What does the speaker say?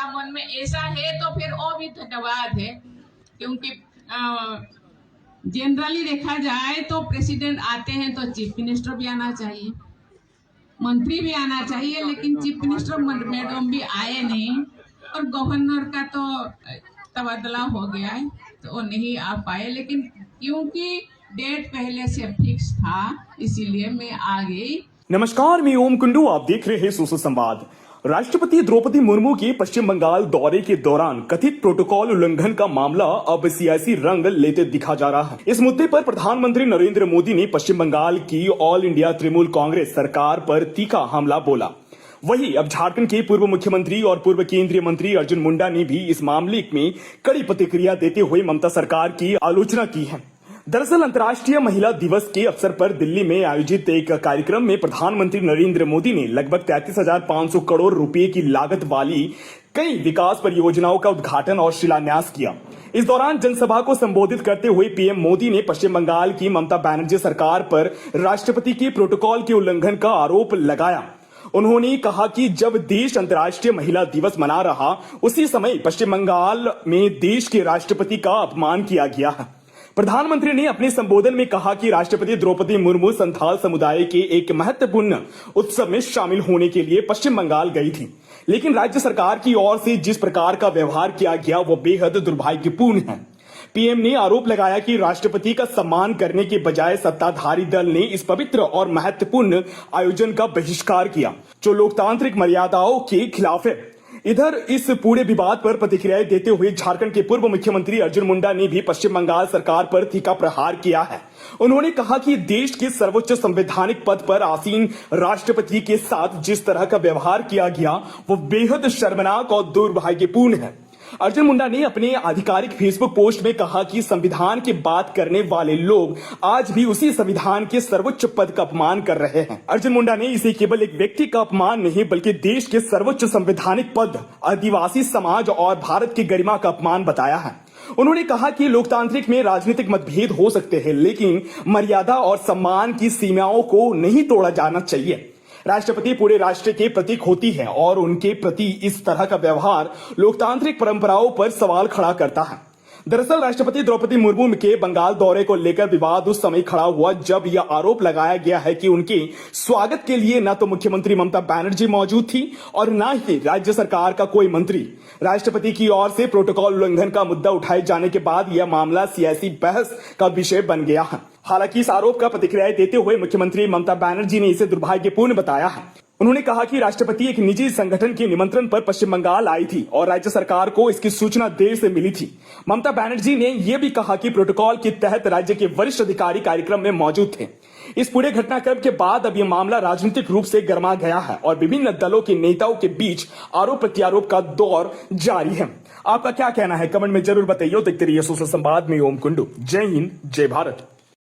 था मन में, ऐसा है तो फिर वो भी धन्यवाद है, क्योंकि जनरली देखा जाए तो प्रेसिडेंट आते हैं तो चीफ मिनिस्टर भी आना चाहिए, मंत्री भी आना चाहिए, लेकिन चीफ मिनिस्टर मैडम भी आए नहीं और गवर्नर का तो तबादला हो गया है तो वो नहीं आ पाए, लेकिन क्योंकि डेट पहले से फिक्स था इसीलिए मैं आ गई। नमस्कार, मैं ओम कुंडू, आप देख रहे हैं सोशल संवाद। राष्ट्रपति द्रौपदी मुर्मू के पश्चिम बंगाल दौरे के दौरान कथित प्रोटोकॉल उल्लंघन का मामला अब सियासी रंग लेते दिखा जा रहा है। इस मुद्दे पर प्रधानमंत्री नरेंद्र मोदी ने पश्चिम बंगाल की ऑल इंडिया तृणमूल कांग्रेस सरकार पर तीखा हमला बोला। वहीं अब झारखंड के पूर्व मुख्यमंत्री और पूर्व केंद्रीय मंत्री अर्जुन मुंडा ने भी इस मामले में कड़ी प्रतिक्रिया देते हुए ममता सरकार की आलोचना की है। दरअसल अंतर्राष्ट्रीय महिला दिवस के अवसर पर दिल्ली में आयोजित एक कार्यक्रम में प्रधानमंत्री नरेंद्र मोदी ने लगभग 33,500 करोड़ रुपए की लागत वाली कई विकास परियोजनाओं का उद्घाटन और शिलान्यास किया। इस दौरान जनसभा को संबोधित करते हुए पीएम मोदी ने पश्चिम बंगाल की ममता बनर्जी सरकार पर राष्ट्रपति के प्रोटोकॉल के उल्लंघन का आरोप लगाया। उन्होंने कहा कि जब देश अंतर्राष्ट्रीय महिला दिवस मना रहा उसी समय पश्चिम बंगाल में देश के राष्ट्रपति का अपमान किया गया है। प्रधानमंत्री ने अपने संबोधन में कहा कि राष्ट्रपति द्रौपदी मुर्मू संथाल समुदाय के एक महत्वपूर्ण उत्सव में शामिल होने के लिए पश्चिम बंगाल गई थी, लेकिन राज्य सरकार की ओर से जिस प्रकार का व्यवहार किया गया वो बेहद दुर्भाग्यपूर्ण है। पीएम ने आरोप लगाया कि राष्ट्रपति का सम्मान करने के बजाय सत्ताधारी दल ने इस पवित्र और महत्वपूर्ण आयोजन का बहिष्कार किया, जो लोकतांत्रिक मर्यादाओं के खिलाफ है। इधर इस पूरे विवाद पर प्रतिक्रियाएं देते हुए झारखंड के पूर्व मुख्यमंत्री अर्जुन मुंडा ने भी पश्चिम बंगाल सरकार पर तीखा प्रहार किया है। उन्होंने कहा कि देश के सर्वोच्च संवैधानिक पद पर आसीन राष्ट्रपति के साथ जिस तरह का व्यवहार किया गया वो बेहद शर्मनाक और दुर्भाग्यपूर्ण है। अर्जुन मुंडा ने अपने आधिकारिक फेसबुक पोस्ट में कहा कि संविधान की बात करने वाले लोग आज भी उसी संविधान के सर्वोच्च पद का अपमान कर रहे हैं। अर्जुन मुंडा ने इसे केवल एक व्यक्ति का अपमान नहीं बल्कि देश के सर्वोच्च संवैधानिक पद, आदिवासी समाज और भारत की गरिमा का अपमान बताया है। उन्होंने कहा कि लोकतांत्रिक में राजनीतिक मतभेद हो सकते हैं, लेकिन मर्यादा और सम्मान की सीमाओं को नहीं तोड़ा जाना चाहिए। राष्ट्रपति पूरे राष्ट्र के प्रतीक होती है और उनके प्रति इस तरह का व्यवहार लोकतांत्रिक परंपराओं पर सवाल खड़ा करता है। दरअसल राष्ट्रपति द्रौपदी मुर्मू के बंगाल दौरे को लेकर विवाद उस समय खड़ा हुआ जब यह आरोप लगाया गया है कि उनके स्वागत के लिए न तो मुख्यमंत्री ममता बनर्जी मौजूद थी और न ही राज्य सरकार का कोई मंत्री। राष्ट्रपति की ओर से प्रोटोकॉल उल्लंघन का मुद्दा उठाए जाने के बाद यह मामला सियासी बहस का विषय बन गया है। हालांकि इस आरोप का प्रतिक्रिया देते हुए मुख्यमंत्री ममता बनर्जी ने इसे दुर्भाग्यपूर्ण बताया है। उन्होंने कहा कि राष्ट्रपति एक निजी संगठन के निमंत्रण पर पश्चिम बंगाल आई थी और राज्य सरकार को इसकी सूचना देर से मिली थी। ममता बनर्जी ने यह भी कहा कि प्रोटोकॉल के तहत राज्य के वरिष्ठ अधिकारी कार्यक्रम में मौजूद थे। इस पूरे घटनाक्रम के बाद अब यह मामला राजनीतिक रूप से गर्मा गया है और विभिन्न दलों के नेताओं के बीच आरोप प्रत्यारोप का दौर जारी है। आपका क्या कहना है कमेंट में जरूर बताइए। देखते रहिए सोशल संवाद में ओम कुंडू। जय हिंद, जय भारत।